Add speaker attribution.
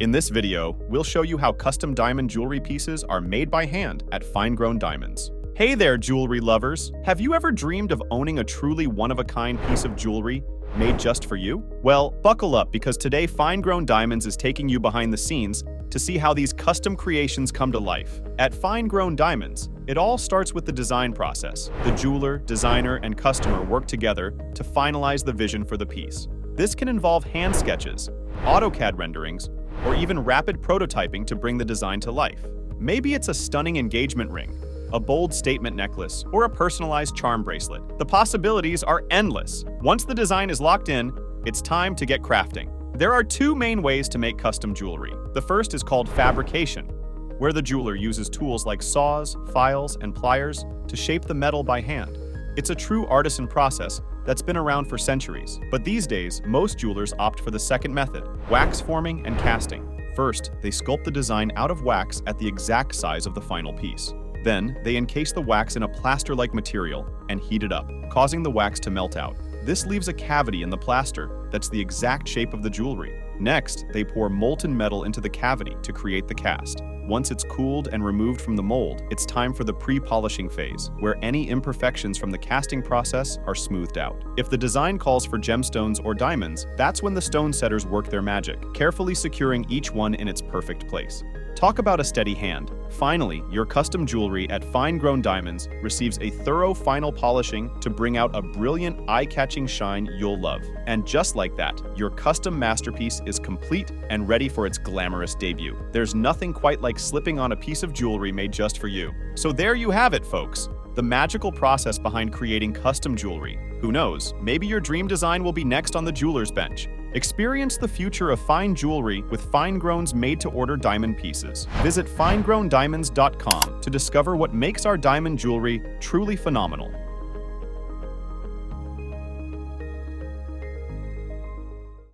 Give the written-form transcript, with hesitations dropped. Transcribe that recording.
Speaker 1: In this video, we'll show you how custom diamond jewelry pieces are made by hand at Finegrown Diamonds. Hey there, jewelry lovers! Have you ever dreamed of owning a truly one-of-a-kind piece of jewelry made just for you? Well, buckle up because today Finegrown Diamonds is taking you behind the scenes to see how these custom creations come to life. At Finegrown Diamonds, it all starts with the design process. The jeweler, designer, and customer work together to finalize the vision for the piece. This can involve hand sketches, AutoCAD renderings, or even rapid prototyping to bring the design to life. Maybe it's a stunning engagement ring, a bold statement necklace, or a personalized charm bracelet. The possibilities are endless. Once the design is locked in, it's time to get crafting. There are two main ways to make custom jewelry. The first is called fabrication, where the jeweler uses tools like saws, files, and pliers to shape the metal by hand. It's a true artisan process that's been around for centuries. But these days, most jewelers opt for the second method, wax forming and casting. First, they sculpt the design out of wax at the exact size of the final piece. Then, they encase the wax in a plaster-like material and heat it up, causing the wax to melt out. This leaves a cavity in the plaster that's the exact shape of the jewelry. Next, they pour molten metal into the cavity to create the cast. Once it's cooled and removed from the mold, it's time for the pre-polishing phase, where any imperfections from the casting process are smoothed out. If the design calls for gemstones or diamonds, that's when the stone setters work their magic, carefully securing each one in its perfect place. Talk about a steady hand. Finally, your custom jewelry at Finegrown Diamonds receives a thorough final polishing to bring out a brilliant, eye-catching shine you'll love. And just like that, your custom masterpiece is complete and ready for its glamorous debut. There's nothing quite like slipping on a piece of jewelry made just for you. So there you have it, folks. The magical process behind creating custom jewelry. Who knows, maybe your dream design will be next on the jeweler's bench. Experience the future of fine jewelry with Finegrown's made-to-order diamond pieces. Visit finegrowndiamonds.com to discover what makes our diamond jewelry truly phenomenal.